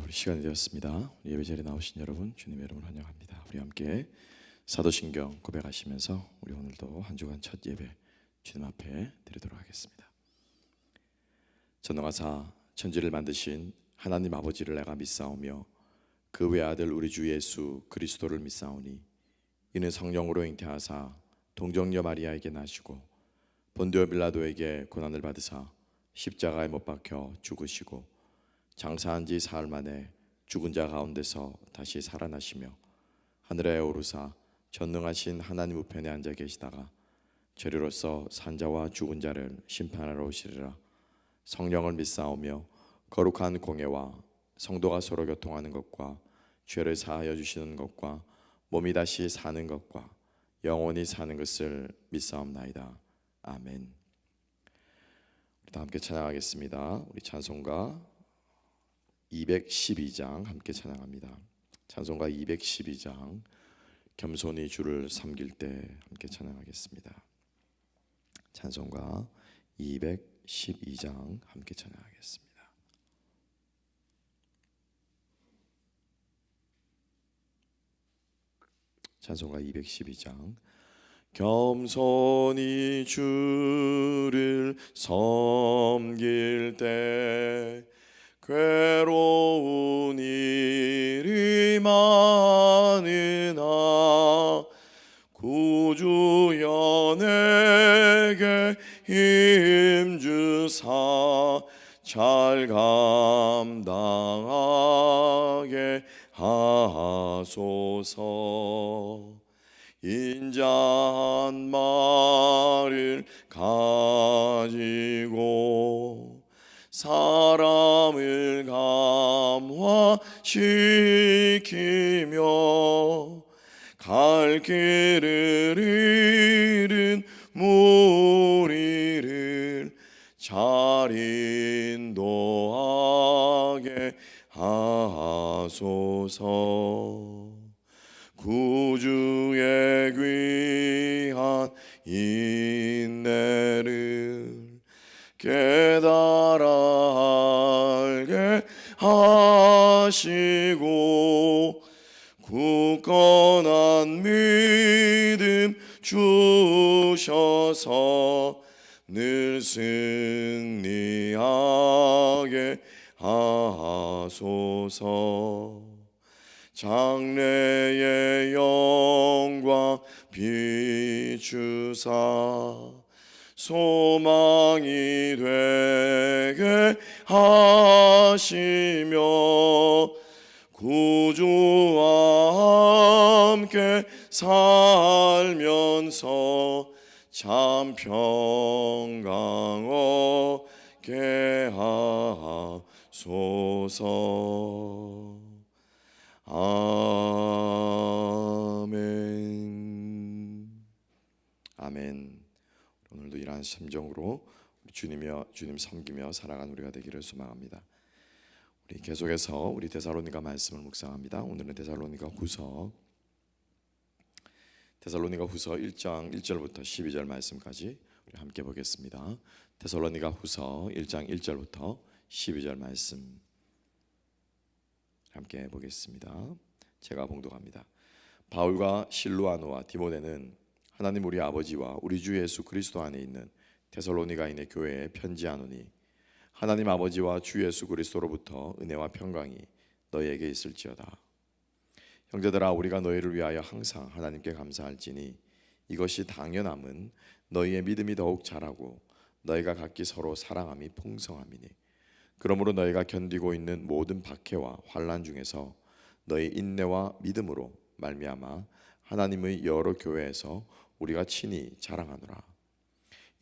우리 시간이 되었습니다. 우리 예배 자리에 나오신 여러분, 주님의 이름으로 환영합니다. 우리 함께 사도신경 고백하시면서 우리 오늘도 한 주간 첫 예배 주님 앞에 드리도록 하겠습니다. 전능하사 천지를 만드신 하나님 아버지를 내가 믿사오며 그 외아들 우리 주 예수 그리스도를 믿사오니 이는 성령으로 잉태하사 동정녀 마리아에게 나시고 본디오 빌라도에게 고난을 받으사 십자가에 못 박혀 죽으시고 장사한 지 사흘 만에 죽은 자 가운데서 다시 살아나시며 하늘에 오르사 전능하신 하나님 우편에 앉아 계시다가 저리로서 산자와 죽은 자를 심판하러 오시리라. 성령을 믿사오며 거룩한 공예와 성도가 서로 교통하는 것과 죄를 사하여 주시는 것과 몸이 다시 사는 것과 영원히 사는 것을 믿사옵나이다. 아멘. 다 함께 찬양하겠습니다. 우리 찬송가 212장 함께 찬양합니다. 찬송가 212장 겸손히 주를 섬길 때 함께 찬양하겠습니다. 찬송가 212장 함께 찬양하겠습니다. 찬송가 212장 겸손히 주를 섬길 때 괴로운 일이 많으나 구주여 내게 힘주사 잘 감당하게 하소서. 인자한 말을 가지고 사람을 감화시키며 갈 길을 잃은 무리를 잘 인도하게 하소서. 구주의 귀한 인내를 깨달아 알게 하시고 굳건한 믿음 주셔서 늘 승리하게 하소서. 장래의 영광 비추사 소망이 되게 하시며 구주와 함께 살면서 참 평강 얻게 하소서. 아멘. 아멘. 오늘도 이러한 심정으로 주님 섬기며 살아가는 우리가 되기를 소망합니다. 우리 계속해서 우리 데살로니가 말씀을 묵상합니다. 오늘은 데살로니가 후서 1장 1절부터 12절 말씀까지 우리 함께 보겠습니다. 데살로니가 후서 1장 1절부터 12절 말씀 함께 보겠습니다. 제가 봉독합니다. 바울과 실루아노와 디모데는 하나님 우리 아버지와 우리 주 예수 그리스도 안에 있는 데살로니가인의 교회에 편지하노니 하나님 아버지와 주 예수 그리스도로부터 은혜와 평강이 너희에게 있을지어다. 형제들아, 우리가 너희를 위하여 항상 하나님께 감사할지니 이것이 당연함은 너희의 믿음이 더욱 자라고 너희가 각기 서로 사랑함이 풍성함이니 그러므로 너희가 견디고 있는 모든 박해와 환난 중에서 너희 인내와 믿음으로 말미암아 하나님의 여러 교회에서 우리가 친히 자랑하노라.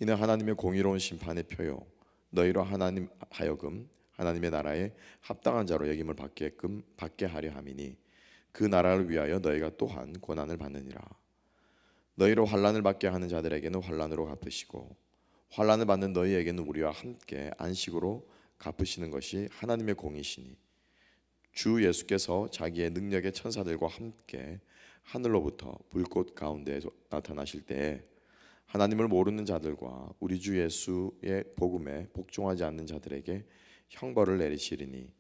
이는 하나님의 공의로운 심판의 표요 너희로 하나님 하여금 하나님의 나라에 합당한 자로 여김을 받게 하려 함이니 그 나라를 위하여 너희가 또한 고난을 받느니라. 너희로 환난을 받게 하는 자들에게는 환난으로 갚으시고 환난을 받는 너희에게는 우리와 함께 안식으로 갚으시는 것이 하나님의 공이시니 주 예수께서 자기의 능력의 천사들과 함께 하늘로부터 불꽃 가운데 나타나실 때에 하나님을 모르는 자들과 우리 주 예수의 복음에 복종하지 않는 자들에게 형벌을 내리시리니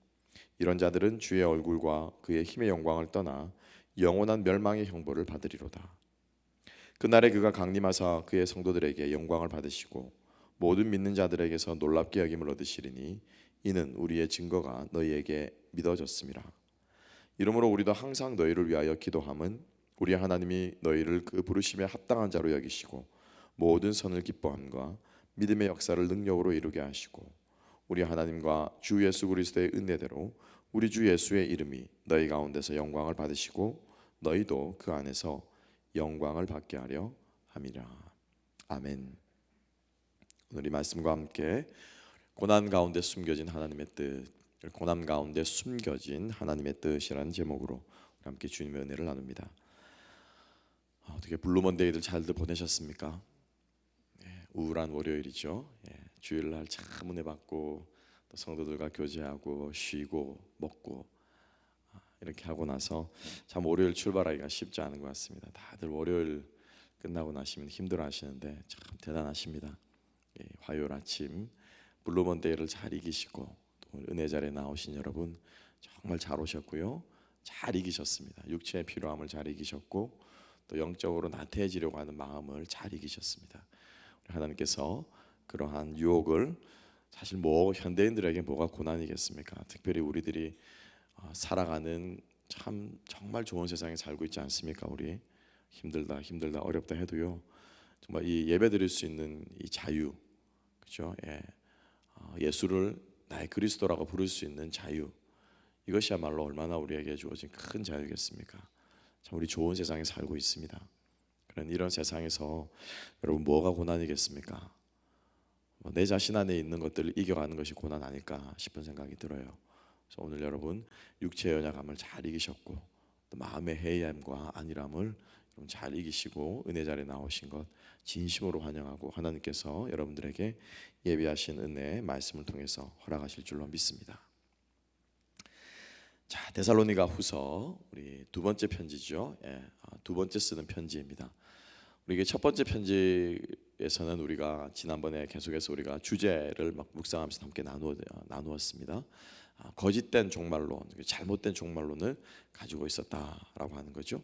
이런 자들은 주의 얼굴과 그의 힘의 영광을 떠나 영원한 멸망의 형벌을 받으리로다. 그날에 그가 강림하사 그의 성도들에게 영광을 받으시고 모든 믿는 자들에게서 놀랍게 여김을 얻으시리니 이는 우리의 증거가 너희에게 믿어졌음이라. 이러므로 우리도 항상 너희를 위하여 기도함은 우리 하나님이 너희를 그 부르심에 합당한 자로 여기시고 모든 선을 기뻐함과 믿음의 역사를 능력으로 이루게 하시고 우리 하나님과 주 예수 그리스도의 은혜대로 우리 주 예수의 이름이 너희 가운데서 영광을 받으시고 너희도 그 안에서 영광을 받게 하려 함이라. 아멘. 오늘 이 말씀과 함께 고난 가운데 숨겨진 하나님의 뜻, 고난 가운데 숨겨진 하나님의 뜻이라는 제목으로 함께 주님의 은혜를 나눕니다. 어떻게 블루먼데이들 잘들 보내셨습니까? 우울한 월요일이죠. 주일날 참 은혜 받고 또 성도들과 교제하고 쉬고 먹고 이렇게 하고 나서 참 월요일 출발하기가 쉽지 않은 것 같습니다. 다들 월요일 끝나고 나시면 힘들어하시는데 참 대단하십니다. 화요일 아침 블루먼데이를 잘 이기시고 또 은혜 자리에 나오신 여러분 정말 잘 오셨고요. 잘 이기셨습니다. 육체의 피로함을 잘 이기셨고 또 영적으로 나태해지려고 하는 마음을 잘 이기셨습니다. 하나님께서 그러한 유혹을 사실 현대인들에게 뭐가 고난이겠습니까? 특별히 우리들이 살아가는 참 정말 좋은 세상에 살고 있지 않습니까? 우리 힘들다 어렵다 해도요 정말 이 예배 드릴 수 있는 이 자유, 그죠? 예수를 나의 그리스도라고 부를 수 있는 자유, 이것이야말로 얼마나 우리에게 주어진 큰 자유겠습니까? 참 우리 좋은 세상에 살고 있습니다. 그런 이런 세상에서 여러분 뭐가 고난이겠습니까? 내 자신 안에 있는 것들을 이겨가는 것이 고난 아닐까 싶은 생각이 들어요. 그래서 오늘 여러분 육체의 연약함을 잘 이기셨고 또 마음의 해이함과 안일함을 잘 이기시고 은혜 자리에 나오신 것 진심으로 환영하고 하나님께서 여러분들에게 예비하신 은혜 말씀을 통해서 허락하실 줄로 믿습니다. 자, 데살로니가 후서 우리 두 번째 편지죠. 두 번째 쓰는 편지입니다. 우리 첫 번째 편지에서는 우리가 지난번에 계속해서 우리가 주제를 막 묵상하면서 함께 나누었습니다. 거짓된 종말론, 잘못된 종말론을 가지고 있었다라고 하는 거죠.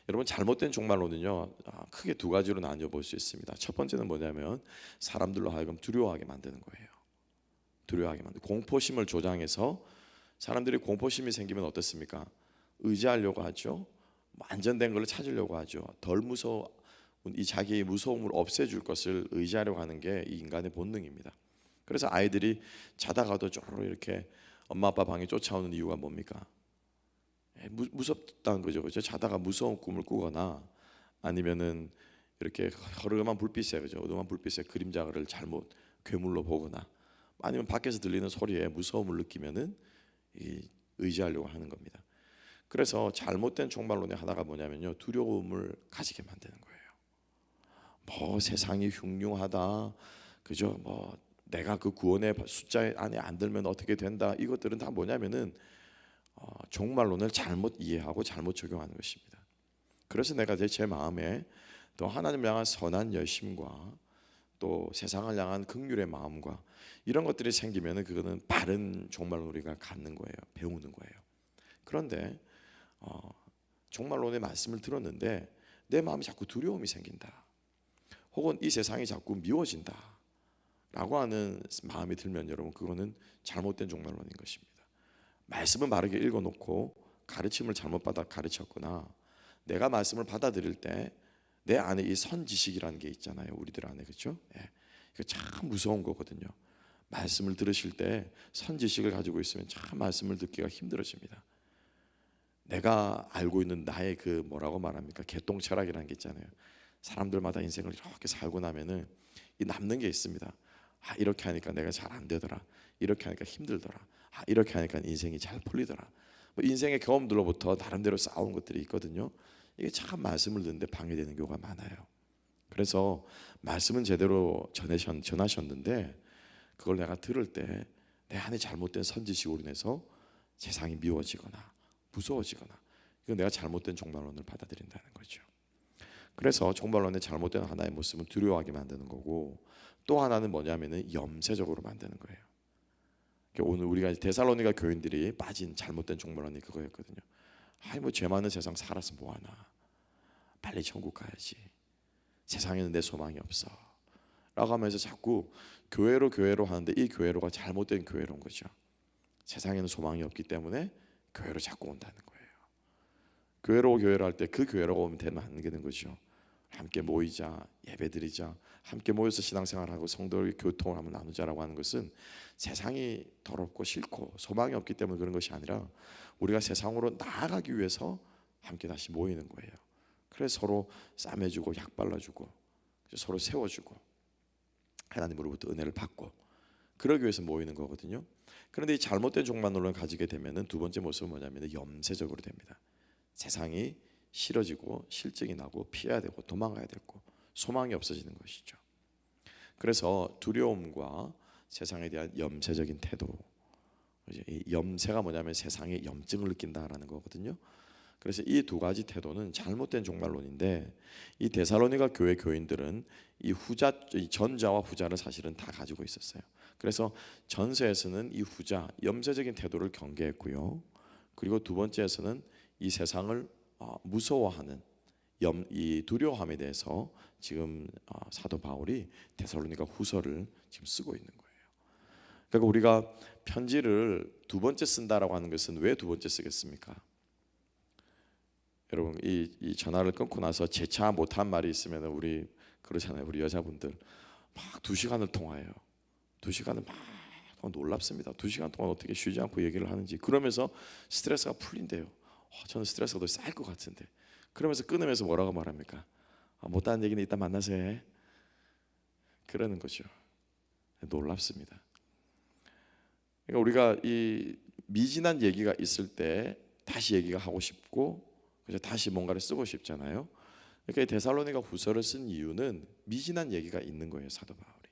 여러분 잘못된 종말론은요 크게 두 가지로 나뉘어 볼 수 있습니다. 첫 번째는 뭐냐면 사람들로 하여금 두려워하게 만드는 거예요. 두려워하게 만드는 공포심을 조장해서 사람들이 공포심이 생기면 어떻습니까? 의지하려고 하죠. 안전된 걸 찾으려고 하죠. 덜 무서워 이 자기의 무서움을 없애줄 것을 의지하려고 하는 게 이 인간의 본능입니다. 그래서 아이들이 자다가도 쪼르르 이렇게 엄마 아빠 방에 쫓아오는 이유가 뭡니까? 무섭다는 거죠. 그죠? 자다가 무서운 꿈을 꾸거나 아니면은 이렇게 허름한 불빛에 그죠? 어두운 불빛에 그림자를 잘못 괴물로 보거나 아니면 밖에서 들리는 소리에 무서움을 느끼면은 의지하려고 하는 겁니다. 그래서 잘못된 종말론의 하나가 뭐냐면요, 두려움을 가지게 만드는 거예요. 뭐 세상이 흉흉하다, 그죠? 뭐 내가 그 구원의 숫자 안에 안 들면 어떻게 된다. 이것들은 다 뭐냐면은 종말론을 잘못 이해하고 잘못 적용하는 것입니다. 그래서 내가 제 마음에 또 하나님을 향한 선한 열심과 또 세상을 향한 긍휼의 마음과 이런 것들이 생기면은 그거는 바른 종말론 우리가 갖는 거예요. 배우는 거예요. 그런데 종말론의 말씀을 들었는데 내 마음에 자꾸 두려움이 생긴다. 혹은 이 세상이 자꾸 미워진다 라고 하는 마음이 들면 여러분 그거는 잘못된 종말론인 것입니다. 말씀은 바르게 읽어놓고 가르침을 잘못 받아 가르쳤거나 내가 말씀을 받아들일 때 내 안에 이 선지식이라는 게 있잖아요. 우리들 안에 그렇죠? 이거 참 무서운 거거든요. 말씀을 들으실 때 선지식을 가지고 있으면 참 말씀을 듣기가 힘들어집니다. 내가 알고 있는 나의 그 뭐라고 말합니까? 개똥철학이라는 게 있잖아요. 사람들마다 인생을 이렇게 살고 나면은 이 남는 게 있습니다. 이렇게 하니까 내가 잘 안 되더라. 이렇게 하니까 힘들더라. 이렇게 하니까 인생이 잘 풀리더라. 뭐 인생의 경험들로부터 나름대로 쌓아온 것들이 있거든요. 이게 참 말씀을 듣는데 방해되는 경우가 많아요. 그래서 말씀은 제대로 전하셨는데 그걸 내가 들을 때 내 안에 잘못된 선지식으로 인해서 세상이 미워지거나 무서워지거나 이건 내가 잘못된 종말론을 받아들인다는 거죠. 그래서 종말론의 잘못된 하나의 모습은 두려워하게 만드는 거고 또 하나는 뭐냐면은 염세적으로 만드는 거예요. 오늘 우리가 데살로니가 교인들이 빠진 잘못된 종말론이 그거였거든요. 아이 뭐 죄 많은 세상 살아서 뭐하나, 빨리 천국 가야지, 세상에는 내 소망이 없어 라고 하면서 자꾸 교회로 하는데 이 교회로가 잘못된 교회로인 거죠. 세상에는 소망이 없기 때문에 교회로 자꾸 온다는 거예요. 교회로 할 때 그 교회로 오면 되면 안 되는 거죠. 함께 모이자, 예배드리자, 함께 모여서 신앙생활하고 성도의 교통을 한번 나누자라고 하는 것은 세상이 더럽고 싫고 소망이 없기 때문에 그런 것이 아니라 우리가 세상으로 나아가기 위해서 함께 다시 모이는 거예요. 그래서 서로 싸매주고 약 발라주고 서로 세워주고 하나님으로부터 은혜를 받고 그러기 위해서 모이는 거거든요. 그런데 이 잘못된 종말론을 가지게 되면은 두 번째 모습은 뭐냐면 염세적으로 됩니다. 세상이 싫어지고 실증이 나고 피해야 되고 도망가야 되고 소망이 없어지는 것이죠. 그래서 두려움과 세상에 대한 염세적인 태도, 이 염세가 뭐냐면 세상에 염증을 느낀다라는 거거든요. 그래서 이 두 가지 태도는 잘못된 종말론인데 이 데살로니가 교회 교인들은 이 전자와 후자를 사실은 다 가지고 있었어요. 그래서 전서에서는 이 후자 염세적인 태도를 경계했고요. 그리고 두 번째에서는 이 세상을 무서워하는 이 두려움에 대해서 지금 사도 바울이 데살로니가 후서를 지금 쓰고 있는 거예요. 그러니까 우리가 편지를 두 번째 쓴다라고 하는 것은 왜 두 번째 쓰겠습니까? 여러분 이 전화를 끊고 나서 재차 못한 말이 있으면 우리 그러잖아요. 우리 여자분들 막 2시간을 통화해요. 2시간을 막 놀랍습니다. 2시간 동안 어떻게 쉬지 않고 얘기를 하는지. 그러면서 스트레스가 풀린대요. 저는 스트레스가 더 쌓일 것 같은데. 그러면서 끊으면서 뭐라고 말합니까? 못하는 얘기는 이따 만나서 해. 그러는 거죠. 놀랍습니다. 그러니까 우리가 이 미진한 얘기가 있을 때 다시 얘기가 하고 싶고 그래서 다시 뭔가를 쓰고 싶잖아요. 그러니까 데살로니가 후서를 쓴 이유는 미진한 얘기가 있는 거예요, 사도 바울이.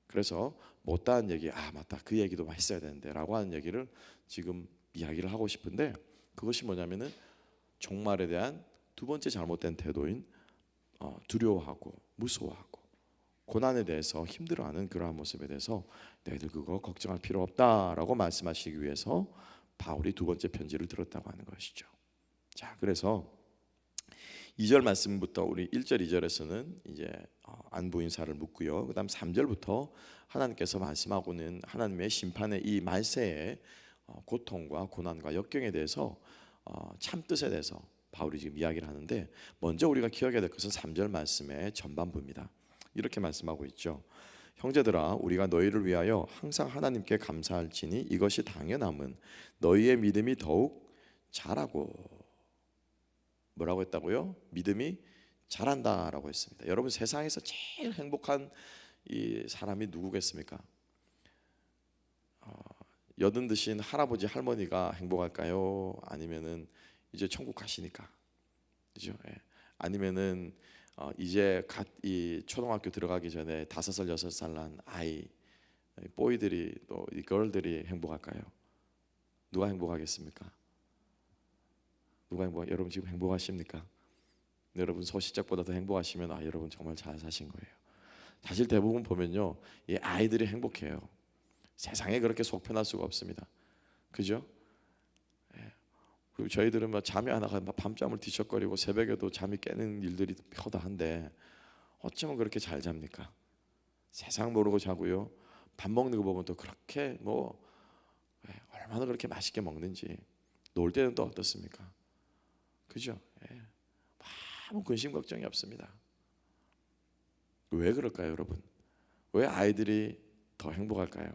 그래서 못다한 얘기, 맞다, 그 얘기도 했어야 되는데라고 하는 얘기를 지금 이야기를 하고 싶은데 그것이 뭐냐면은 종말에 대한 두 번째 잘못된 태도인 두려워하고 무서워하고 고난에 대해서 힘들어하는 그러한 모습에 대해서 너희들 그거 걱정할 필요 없다라고 말씀하시기 위해서 바울이 두 번째 편지를 들었다고 하는 것이죠. 자, 그래서 2절 말씀부터 우리 1절 2절에서는 이제 안부 인사를 묻고요. 그다음 3절부터 하나님께서 말씀하고는 하나님의 심판의 이 말세의 고통과 고난과 역경에 대해서 참 뜻에 대해서 바울이 지금 이야기를 하는데 먼저 우리가 기억해야 될 것은 3절 말씀의 전반부입니다. 이렇게 말씀하고 있죠. 형제들아 우리가 너희를 위하여 항상 하나님께 감사할지니 이것이 당연함은 너희의 믿음이 더욱 자라고. 뭐라고 했다고요? 믿음이 자란다라고 했습니다. 여러분 세상에서 제일 행복한 이 사람이 누구겠습니까? 여든 드신 할아버지 할머니가 행복할까요? 아니면은 이제 천국 가시니까, 그죠? 예. 아니면은 이제 갓 이 초등학교 들어가기 전에 5살 6살 난 아이 보이들이 또 이 걸들이 행복할까요? 누가 행복하겠습니까? 여러분 지금 행복하십니까? 여러분 소시적보다 더 행복하시면 여러분 정말 잘 사신 거예요. 사실 대부분 보면요, 이 아이들이 행복해요. 세상에 그렇게 속 편할 수가 없습니다. 그죠? 예. 그리고 저희들은 막 잠이 안 와서 밤잠을 뒤척거리고 새벽에도 잠이 깨는 일들이 허다한데 어쩌면 그렇게 잘 잡니까? 세상 모르고 자고요. 밥 먹는 거 보면 또 그렇게 얼마나 그렇게 맛있게 먹는지. 놀 때는 또 어떻습니까? 그죠? 예. 아무 근심 걱정이 없습니다. 왜 그럴까요, 여러분? 왜 아이들이 더 행복할까요?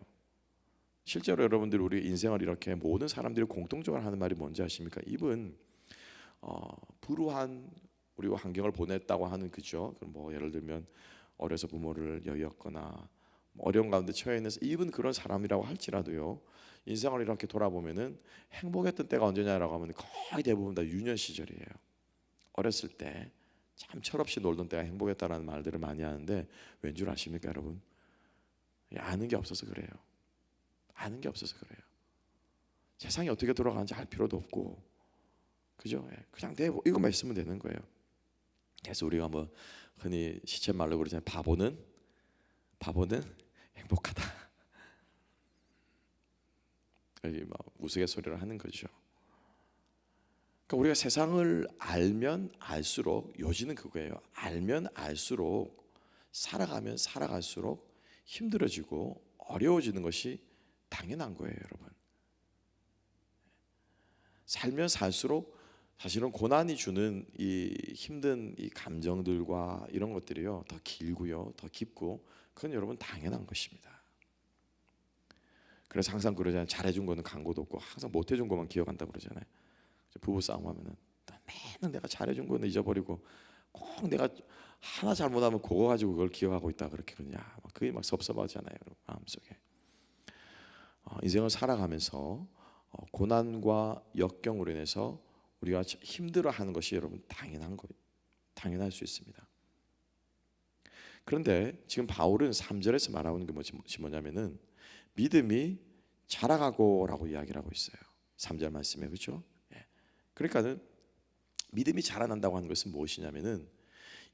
실제로 여러분들이 우리 인생을 이렇게 모든 사람들이 공통적으로 하는 말이 뭔지 아십니까? 입은 불우한 우리가 환경을 보냈다고 하는 그죠? 뭐 예를 들면 어려서 부모를 여의었거나 어려운 가운데 처해 있는 입은 그런 사람이라고 할지라도요. 인생을 이렇게 돌아보면은 행복했던 때가 언제냐라고 하면 거의 대부분 다 유년 시절이에요. 어렸을 때 참 철없이 놀던 때가 행복했다라는 말들을 많이 하는데 왠 줄 아십니까, 여러분? 아는 게 없어서 그래요. 아는 게 없어서 그래요. 세상이 어떻게 돌아가는지 알 필요도 없고, 그죠? 그냥 이것만 있으면 되는 거예요. 그래서 우리가 뭐 흔히 시쳇말로 그러잖아요. 바보는 행복하다. 우스갯소리를 하는 거죠. 그러니까 우리가 세상을 알면 알수록, 요지는 그거예요. 알면 알수록, 살아가면 살아갈수록 힘들어지고 어려워지는 것이 당연한 거예요, 여러분. 살면 살수록 사실은 고난이 주는 이 힘든 이 감정들과 이런 것들이요, 더 길고요, 더 깊고, 그건 여러분 당연한 것입니다. 그래서 항상 그러잖아요. 잘해준 거는 강고도 없고 항상 못해준 것만 기억한다 그러잖아요. 부부 싸움 하면은 맨날 내가 잘해준 거는 잊어버리고 꼭 내가 하나 잘못하면 그거 가지고 그걸 기억하고 있다 그렇게 그러냐, 그게 막 섭섭하잖아요, 여러분 마음속에. 인생을 살아가면서 고난과 역경으로 인해서 우리가 힘들어하는 것이 여러분 당연한 거예요. 당연할 수 있습니다. 그런데 지금 바울은 3절에서 말하는 게 뭐냐면은 믿음이 자라가고라고 이야기를 하고 있어요. 3절 말씀에, 그렇죠? 그러니까는 믿음이 자라난다고 하는 것은 무엇이냐면은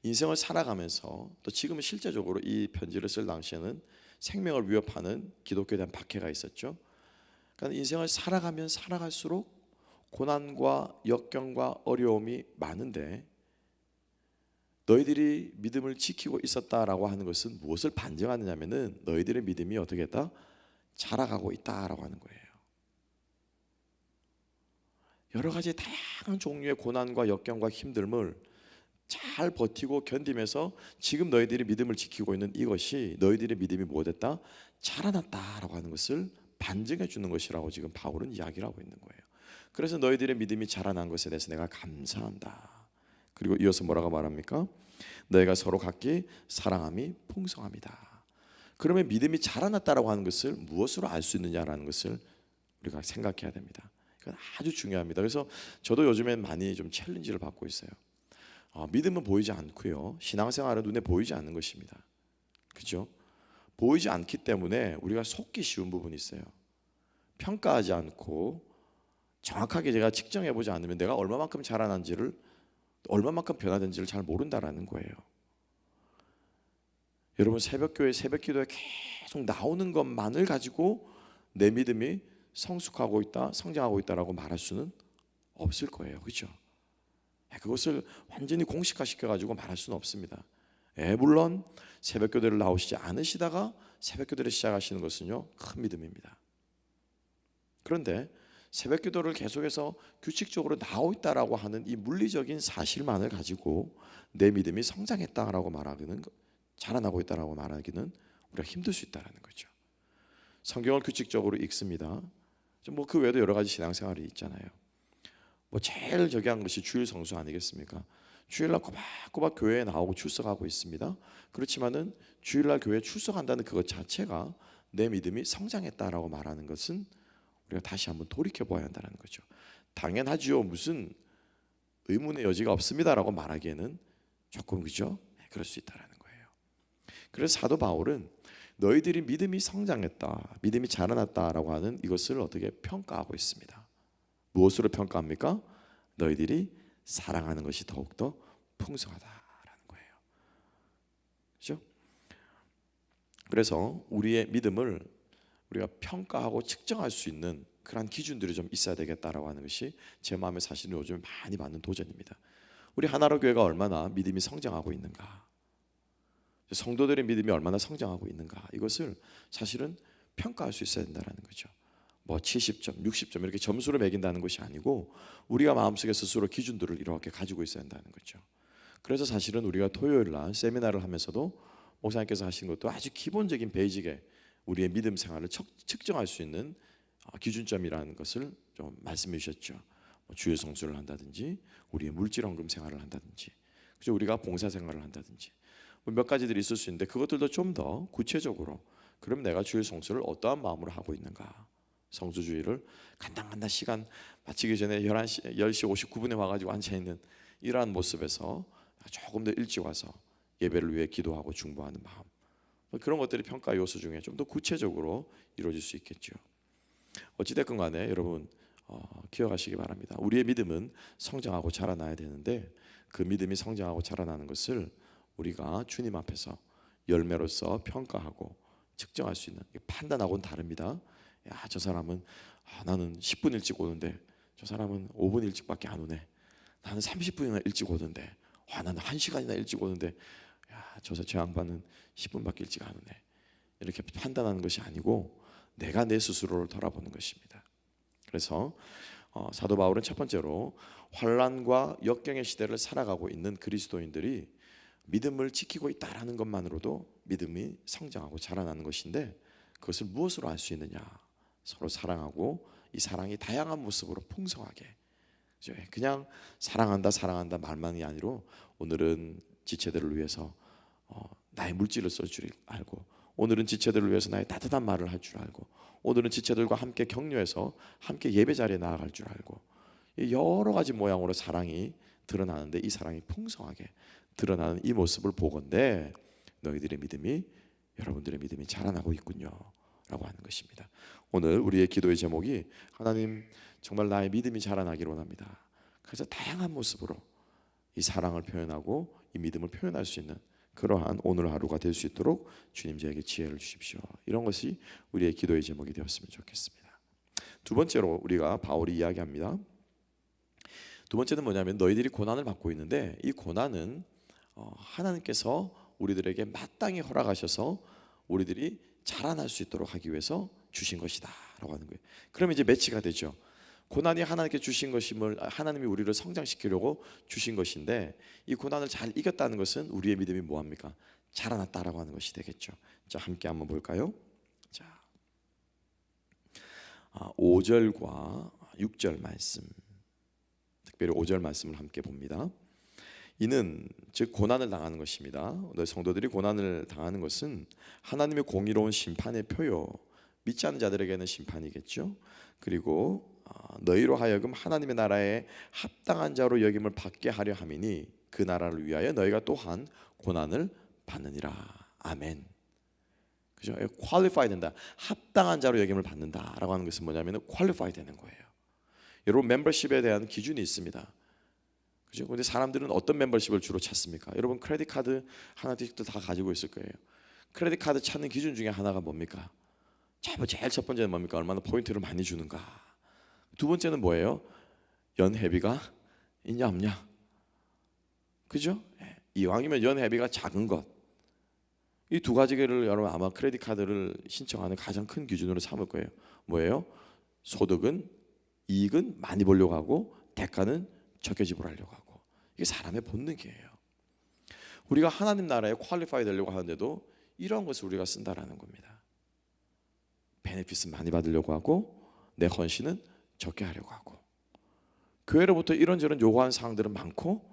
인생을 살아가면서, 또 지금은 실제적으로 이 편지를 쓸 당시에는 생명을 위협하는 기독교에 대한 박해가 있었죠. 그러니까 인생을 살아가면 살아갈수록 고난과 역경과 어려움이 많은데 너희들이 믿음을 지키고 있었다라고 하는 것은 무엇을 반증하느냐면은 너희들의 믿음이 어떻게 했다? 자라가고 있다라고 하는 거예요. 여러 가지 다양한 종류의 고난과 역경과 힘듦을 잘 버티고 견디면서 지금 너희들이 믿음을 지키고 있는 이것이 너희들의 믿음이 뭐됐다? 자라났다라고 하는 것을 반증해 주는 것이라고 지금 바울은 이야기를 하고 있는 거예요. 그래서 너희들의 믿음이 자라난 것에 대해서 내가 감사한다. 그리고 이어서 뭐라고 말합니까? 너희가 서로 각기 사랑함이 풍성합니다. 그러면 믿음이 자라났다라고 하는 것을 무엇으로 알 수 있느냐라는 것을 우리가 생각해야 됩니다. 이건 아주 중요합니다. 그래서 저도 요즘엔 많이 좀 챌린지를 받고 있어요. 믿음은 보이지 않고요, 신앙생활은 눈에 보이지 않는 것입니다. 그렇죠? 보이지 않기 때문에 우리가 속기 쉬운 부분이 있어요. 평가하지 않고 정확하게 제가 측정해 보지 않으면 내가 얼마만큼 자라난지를, 얼마만큼 변화된지를 잘 모른다라는 거예요. 여러분 새벽교회, 새벽기도에 계속 나오는 것만을 가지고 내 믿음이 성숙하고 있다, 성장하고 있다라고 말할 수는 없을 거예요. 그렇죠? 그것을 완전히 공식화 시켜가지고 말할 수는 없습니다. 물론 새벽교대를 나오시지 않으시다가 새벽교대를 시작하시는 것은요, 큰 믿음입니다. 그런데 새벽기도를 계속해서 규칙적으로 나오고 있다라고 하는 이 물리적인 사실만을 가지고 내 믿음이 성장했다라고 말하기는, 자라나고 있다라고 말하기는 우리가 힘들 수 있다라는 거죠. 성경을 규칙적으로 읽습니다. 뭐 그 외에도 여러 가지 신앙생활이 있잖아요. 뭐 제일 저기한 것이 주일 성수 아니겠습니까? 주일날 꼬박꼬박 교회에 나오고 출석하고 있습니다. 그렇지만은 주일날 교회에 출석한다는 그것 자체가 내 믿음이 성장했다라고 말하는 것은 우리가 다시 한번 돌이켜 보아야 한다는 거죠. 당연하지요, 무슨 의문의 여지가 없습니다라고 말하기에는 조금, 그죠? 그럴 수 있다라는 거예요. 그래서 사도 바울은 너희들이 믿음이 성장했다, 믿음이 자라났다라고 하는 이것을 어떻게 평가하고 있습니다. 무엇으로 평가합니까? 너희들이 사랑하는 것이 더욱더 풍성하다라는 거예요. 그렇죠? 그래서 우리의 믿음을 우리가 평가하고 측정할 수 있는 그런 기준들이 좀 있어야 되겠다라고 하는 것이 제 마음에 사실은 요즘 많이 받는 도전입니다. 우리 하나로 교회가 얼마나 믿음이 성장하고 있는가, 성도들의 믿음이 얼마나 성장하고 있는가, 이것을 사실은 평가할 수 있어야 된다는 거죠. 뭐 70점, 60점 이렇게 점수를 매긴다는 것이 아니고 우리가 마음속에 스스로 기준들을 이렇게 가지고 있어야 한다는 거죠. 그래서 사실은 우리가 토요일 날 세미나를 하면서도 목사님께서 하신 것도 아주 기본적인 베이직에 우리의 믿음 생활을 측정할 수 있는 기준점이라는 것을 좀 말씀해 주셨죠. 뭐 주일 성수를 한다든지 우리의 물질 헌금 생활을 한다든지, 그죠? 우리가 봉사 생활을 한다든지 몇 가지들이 있을 수 있는데 그것들도 좀 더 구체적으로, 그럼 내가 주일 성수를 어떠한 마음으로 하고 있는가, 성수주의를 간당간당 시간 마치기 전에 10시 59분에 와가지고 앉아있는 이러한 모습에서 조금 더 일찍 와서 예배를 위해 기도하고 중보하는 마음, 그런 것들이 평가 요소 중에 좀 더 구체적으로 이루어질 수 있겠죠. 어찌됐건 간에 여러분 기억하시기 바랍니다. 우리의 믿음은 성장하고 자라나야 되는데 그 믿음이 성장하고 자라나는 것을 우리가 주님 앞에서 열매로서 평가하고 측정할 수 있는, 판단하고는 다릅니다. 야, 저 사람은 나는 10분 일찍 오는데 저 사람은 5분 일찍밖에 안 오네. 나는 30분이나 일찍 오는데 나는 1시간이나 일찍 오는데 야, 저 양반은 10분밖에 일찍 안 오네. 이렇게 판단하는 것이 아니고 내가 내 스스로를 돌아보는 것입니다. 그래서 사도 바울은 첫 번째로 환난과 역경의 시대를 살아가고 있는 그리스도인들이 믿음을 지키고 있다라는 것만으로도 믿음이 성장하고 자라나는 것인데, 그것을 무엇으로 알 수 있느냐? 서로 사랑하고 이 사랑이 다양한 모습으로 풍성하게, 그냥 사랑한다 말만이 아니라 오늘은 지체들을 위해서 나의 물질을 쓸 줄 알고, 오늘은 지체들을 위해서 나의 따뜻한 말을 할 줄 알고, 오늘은 지체들과 함께 격려해서 함께 예배 자리에 나아갈 줄 알고, 여러 가지 모양으로 사랑이 드러나는데 이 사랑이 풍성하게 드러나는 이 모습을 보건대 너희들의 믿음이, 여러분들의 믿음이 자라나고 있군요 라고 하는 것입니다. 오늘 우리의 기도의 제목이 하나님 정말 나의 믿음이 자라나기를 원합니다. 그래서 다양한 모습으로 이 사랑을 표현하고 이 믿음을 표현할 수 있는 그러한 오늘 하루가 될 수 있도록 주님 저에게 지혜를 주십시오. 이런 것이 우리의 기도의 제목이 되었으면 좋겠습니다. 두 번째로 우리가 바울이 이야기합니다. 두 번째는 뭐냐면 너희들이 고난을 받고 있는데 이 고난은 하나님께서 우리들에게 마땅히 허락하셔서 우리들이 자라날 수 있도록 하기 위해서 주신 것이다 라고 하는 거예요. 그러면 이제 매치가 되죠. 고난이 하나님께 주신 것임을, 하나님이 우리를 성장시키려고 주신 것인데 이 고난을 잘 이겼다는 것은 우리의 믿음이 뭐합니까? 자라났다라고 하는 것이 되겠죠. 자, 함께 한번 볼까요? 자, 5절과 6절 말씀, 특별히 5절 말씀을 함께 봅니다. 이는 즉 고난을 당하는 것입니다. 너희 성도들이 고난을 당하는 것은 하나님의 공의로운 심판의 표요, 믿지 않는 자들에게는 심판이겠죠. 그리고 너희로 하여금 하나님의 나라에 합당한 자로 여김을 받게 하려 함이니 그 나라를 위하여 너희가 또한 고난을 받느니라. 아멘. 그죠? qualify 된다. 합당한 자로 여김을 받는다라고 하는 것은 뭐냐면 qualify 되는 거예요. 여러분 멤버십에 대한 기준이 있습니다. 그죠? 근데 사람들은 어떤 멤버십을 주로 찾습니까? 여러분 크레딧 카드 하나씩 다 가지고 있을 거예요. 크레딧 카드 찾는 기준 중에 하나가 뭡니까? 제일 첫 번째는 뭡니까? 얼마나 포인트를 많이 주는가. 두 번째는 뭐예요? 연회비가 있냐 없냐. 그죠? 이왕이면 연회비가 작은 것. 이 두 가지를 여러분 아마 크레딧 카드를 신청하는 가장 큰 기준으로 삼을 거예요. 뭐예요? 소득은, 이익은 많이 벌려고 하고 대가는 적게 지불하려고 하고. 이게 사람의 본능이에요. 우리가 하나님 나라에 퀄리파이 되려고 하는데도 이런 것을 우리가 쓴다라는 겁니다. 베네핏은 많이 받으려고 하고 내 헌신은 적게 하려고 하고, 교회로부터 이런저런 요구하는 사항들은 많고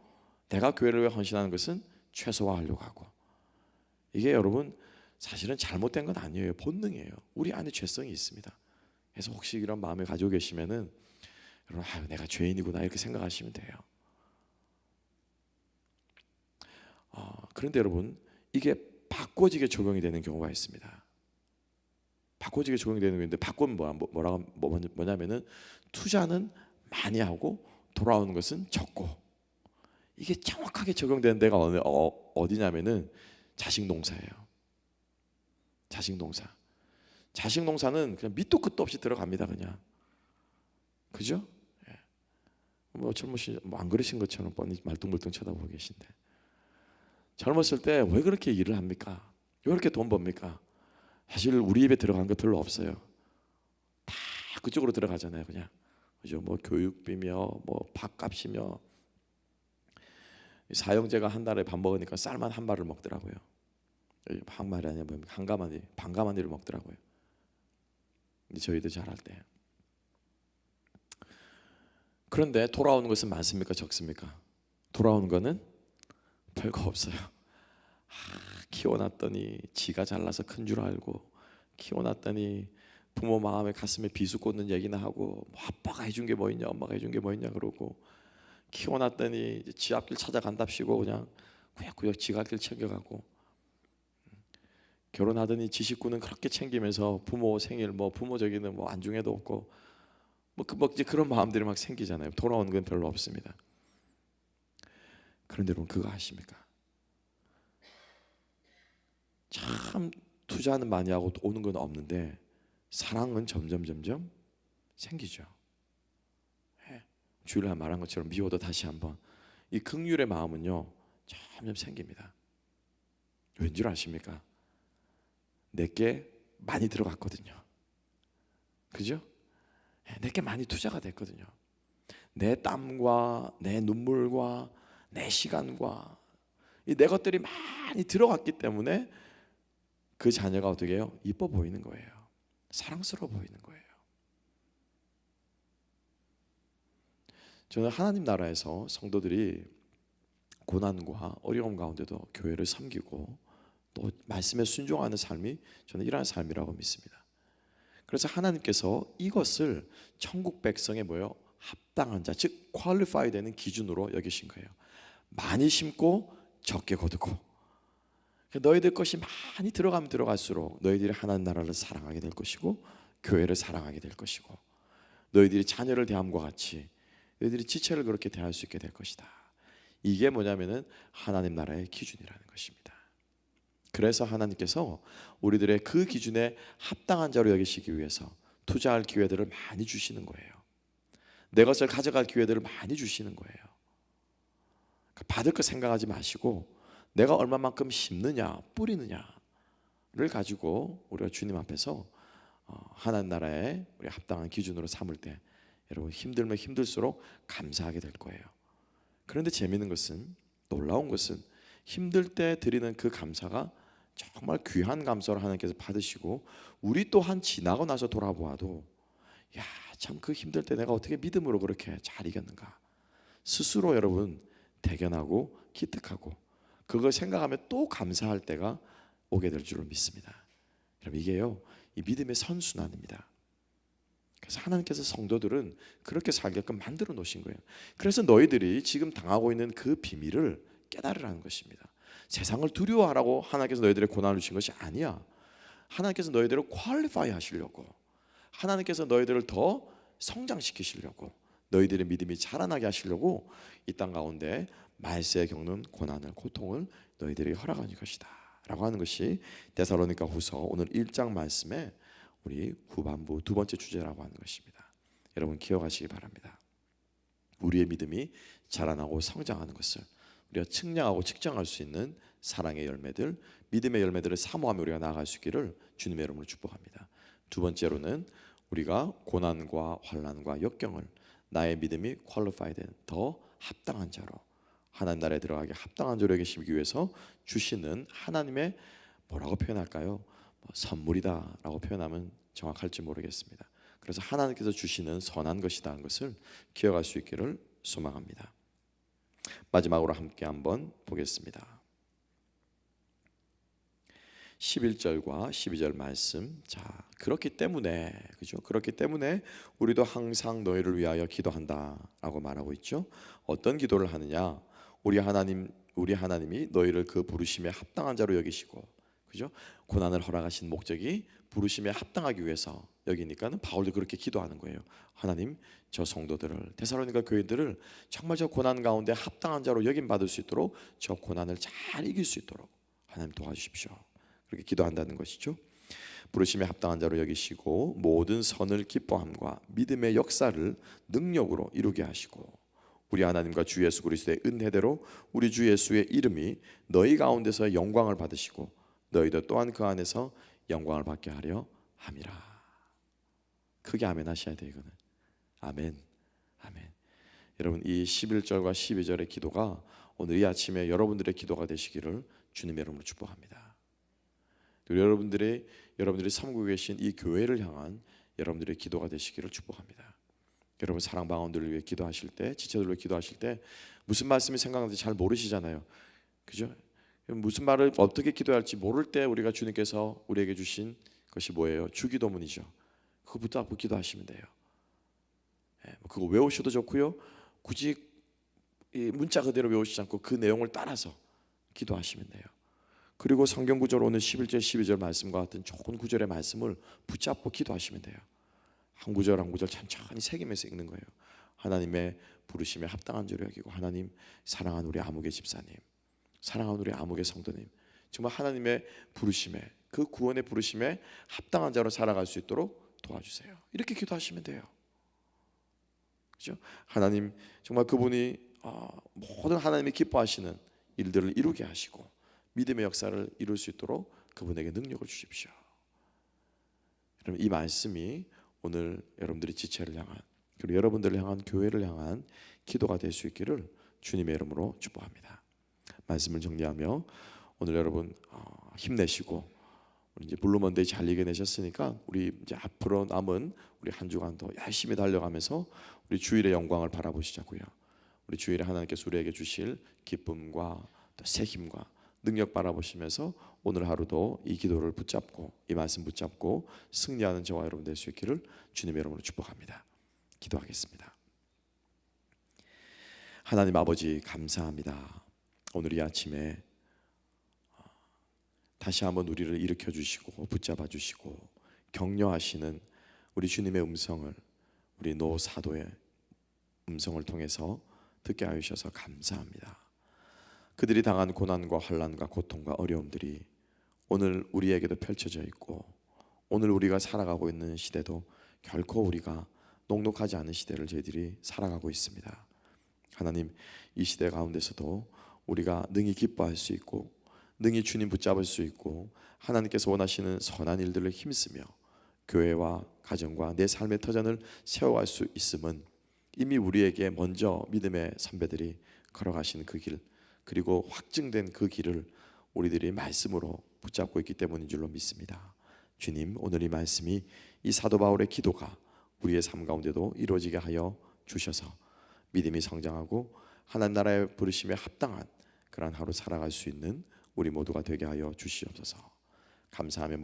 내가 교회를 위해 헌신하는 것은 최소화하려고 하고. 이게 여러분 사실은 잘못된 건 아니에요. 본능이에요. 우리 안에 죄성이 있습니다. 그래서 혹시 이런 마음을 가지고 계시면은 여러분 내가 죄인이구나 이렇게 생각하시면 돼요. 그런데 여러분 이게 바꿔지게 적용이 되는 경우가 있습니다. 바꿔지게 적용이 되는 건데 바꾸면 뭐냐면은 투자는 많이 하고 돌아오는 것은 적고, 이게 정확하게 적용되는 데가 어디냐면은 자식농사예요. 자식농사. 자식농사는 그냥 밑도 끝도 없이 들어갑니다. 그냥. 그죠? 뭐 젊으신 안 그러신 것처럼 뻔히 말뚱말뚱 쳐다보고 계신데, 젊었을 때 왜 그렇게 일을 합니까? 왜 그렇게 돈 법니까? 사실 우리 입에 들어간 거 별로 없어요. 다 그쪽으로 들어가잖아요, 그냥. 그죠? 뭐 교육비며, 뭐 밥값이며. 사형제가 한 달에 밥 먹으니까 쌀만 한 발을 먹더라고요. 한 말이 아니라 반가마니를 먹더라고요. 근데 저희도 잘할 때. 그런데 돌아오는 것은 많습니까, 적습니까? 돌아오는 거는 별거 없어요. 키워놨더니 지가 잘나서 큰 줄 알고, 키워놨더니 부모 마음에 가슴에 비수 꽂는 얘기나 하고, 뭐 아빠가 해준 게 뭐 있냐, 엄마가 해준 게 뭐 있냐 그러고, 키워놨더니 지 앞길 찾아간답시고 그냥 구역구역 지가 길 챙겨가고, 결혼하더니 지 식구는 그렇게 챙기면서 부모 생일 뭐 부모 저기는 뭐 안중에도 없고 뭐 이제 그런 마음들이 막 생기잖아요. 돌아오는 건 별로 없습니다. 그런데 여러분 그거 아십니까? 참 투자는 많이 하고 오는 건 없는데 사랑은 점점 생기죠. 주일날 말한 것처럼 미워도 다시 한번 이 긍휼의 마음은요 점점 생깁니다. 왠 줄 아십니까? 내게 많이 들어갔거든요. 그죠? 내게 많이 투자가 됐거든요. 내 땀과 내 눈물과 내 시간과 내 것들이 많이 들어갔기 때문에 그 자녀가 어떻게 해요? 이뻐 보이는 거예요. 사랑스러워 보이는 거예요. 저는 하나님 나라에서 성도들이 고난과 어려움 가운데도 교회를 섬기고 또 말씀에 순종하는 삶이 저는 이러한 삶이라고 믿습니다. 그래서 하나님께서 이것을 천국 백성의 뭐예요? 합당한 자, 즉 퀄리파이 되는 기준으로 여기신 거예요. 많이 심고 적게 거두고, 너희들 것이 많이 들어가면 들어갈수록 너희들이 하나님 나라를 사랑하게 될 것이고 교회를 사랑하게 될 것이고 너희들이 자녀를 대함과 같이 너희들이 지체를 그렇게 대할 수 있게 될 것이다. 이게 뭐냐면은 하나님 나라의 기준이라는 것입니다. 그래서 하나님께서 우리들의 그 기준에 합당한 자로 여기시기 위해서 투자할 기회들을 많이 주시는 거예요. 내 것을 가져갈 기회들을 많이 주시는 거예요. 받을 거 생각하지 마시고 내가 얼마만큼 심느냐 뿌리느냐를 가지고 우리가 주님 앞에서 하나님 나라에 우리 합당한 기준으로 삼을 때 여러분 힘들면 힘들수록 감사하게 될 거예요. 그런데 재미있는 것은, 놀라운 것은 힘들 때 드리는 그 감사가 정말 귀한 감사를 하나님께서 받으시고 우리 또한 지나고 나서 돌아보아도 야, 참 그 힘들 때 내가 어떻게 믿음으로 그렇게 잘 이겼는가 스스로 여러분 대견하고 기특하고 그걸 생각하면 또 감사할 때가 오게 될 줄을 믿습니다. 여러분 이게요 이 믿음의 선순환입니다. 그래서 하나님께서 성도들은 그렇게 살게끔 만들어 놓으신 거예요. 그래서 너희들이 지금 당하고 있는 그 비밀을 깨달으라는 것입니다. 세상을 두려워하라고 하나님께서 너희들의 고난을 주신 것이 아니야. 하나님께서 너희들을 퀄리파이 하시려고, 하나님께서 너희들을 더 성장시키시려고, 너희들의 믿음이 자라나게 하시려고 이 땅 가운데 말세에 겪는 고난을, 고통을 너희들이 허락하는 것이다 라고 하는 것이 데살로니가 후서 오늘 1장 말씀에 우리 후반부 두 번째 주제라고 하는 것입니다. 여러분 기억하시기 바랍니다. 우리의 믿음이 자라나고 성장하는 것을 우리가 측량하고 측정할 수 있는 사랑의 열매들, 믿음의 열매들을 사모하며 우리가 나아갈 수 있기를 주님의 이름으로 축복합니다. 두 번째로는 우리가 고난과 환난과 역경을 나의 믿음이 퀄리파이 된 더 합당한 자로, 하나님 나라에 들어가게 합당한 자로 계시기 위해서 주시는 하나님의 뭐라고 표현할까요? 선물이다 라고 표현하면 정확할지 모르겠습니다. 그래서 하나님께서 주시는 선한 것이다 하는 것을 기억할 수 있기를 소망합니다. 마지막으로 함께 한번 보겠습니다. 11절과 12절 말씀. 자, 그렇기 때문에, 그죠? 그렇기 때문에 우리도 항상 너희를 위하여 기도한다라고 말하고 있죠. 어떤 기도를 하느냐? 우리 하나님이 너희를 그 부르심에 합당한 자로 여기시고, 그죠? 고난을 허락하신 목적이 부르심에 합당하기 위해서 여기니까는 바울도 그렇게 기도하는 거예요. 하나님, 저 성도들을, 데살로니가 교회들을 정말 저 고난 가운데 합당한 자로 여김 받을 수 있도록, 저 고난을 잘 이길 수 있도록 하나님 도와주십시오. 그렇게 기도한다는 것이죠. 부르심에 합당한 자로 여기시고 모든 선을 기뻐함과 믿음의 역사를 능력으로 이루게 하시고 우리 하나님과 주 예수 그리스도의 은혜대로 우리 주 예수의 이름이 너희 가운데서 영광을 받으시고 너희도 또한 그 안에서 영광을 받게 하려 함이라. 크게 아멘 하셔야 돼요. 이거는 아멘, 아멘. 여러분 이 11절과 12절의 기도가 오늘 이 아침에 여러분들의 기도가 되시기를 주님의 이름으로 축복합니다. 여러분들이 섬기고 계신 이 교회를 향한 여러분들의 기도가 되시기를 축복합니다. 여러분 사랑방언들을 위해 기도하실 때, 지체들을 위해 기도하실 때 무슨 말씀이 생각나는지 잘 모르시잖아요. 그죠? 무슨 말을 어떻게 기도해야 할지 모를 때 우리가 주님께서 우리에게 주신 것이 뭐예요? 주기도문이죠. 그거 붙잡고 기도하시면 돼요. 그거 외우셔도 좋고요. 굳이 이 문자 그대로 외우시지 않고 그 내용을 따라서 기도하시면 돼요. 그리고 성경 구절 오늘 11절 12절 말씀과 같은 좋은 구절의 말씀을 붙잡고 기도하시면 돼요. 한 구절 한 구절 천천히 새기면서 읽는 거예요. 하나님의 부르심에 합당한 자로 여기고 하나님 사랑하는 우리 아무개 집사님, 사랑하는 우리 아무개 성도님, 정말 하나님의 부르심에, 그 구원의 부르심에 합당한 자로 살아갈 수 있도록 도와주세요. 이렇게 기도하시면 돼요. 그렇죠? 하나님 정말 그분이 모든 하나님이 기뻐하시는 일들을 이루게 하시고 믿음의 역사를 이룰 수 있도록 그분에게 능력을 주십시오. 여러분, 이 말씀이 오늘 여러분들의 지체를 향한, 그리고 여러분들을 향한, 교회를 향한 기도가 될 수 있기를 주님의 이름으로 축복합니다. 말씀을 정리하며 오늘 여러분 힘내시고, 우리 이제 블루먼데이 잘 이겨내셨으니까 우리 이제 앞으로 남은 우리 한 주간도 열심히 달려가면서 우리 주일의 영광을 바라보시자고요. 우리 주일에 하나님께서 우리에게 주실 기쁨과 또 새 힘과 능력 바라보시면서 오늘 하루도 이 기도를 붙잡고, 이 말씀 붙잡고 승리하는 저와 여러분 될 수 있기를 주님의 이름으로 축복합니다. 기도하겠습니다. 하나님 아버지, 감사합니다. 오늘 이 아침에 다시 한번 우리를 일으켜 주시고 붙잡아 주시고 격려하시는 우리 주님의 음성을, 우리 노 사도의 음성을 통해서 듣게 하셔서 감사합니다. 그들이 당한 고난과 환난과 고통과 어려움들이 오늘 우리에게도 펼쳐져 있고, 오늘 우리가 살아가고 있는 시대도 결코 우리가 녹록하지 않은 시대를 저희들이 살아가고 있습니다. 하나님, 이 시대 가운데서도 우리가 능히 기뻐할 수 있고, 능히 주님 붙잡을 수 있고, 하나님께서 원하시는 선한 일들을 힘쓰며 교회와 가정과 내 삶의 터전을 세워갈 수 있음은 이미 우리에게 먼저 믿음의 선배들이 걸어가신 그 길, 그리고 확증된 그 길을 우리들이 말씀으로 붙잡고 있기 때문인 줄로 믿습니다. 주님, 오늘 이 말씀이, 이 사도 바울의 기도가 우리의 삶 가운데도 이루어지게 하여 주셔서 믿음이 성장하고 하나님 나라의 부르심에 합당한 그러한 하루 살아갈 수 있는 우리 모두가 되게 하여 주시옵소서. 감사하며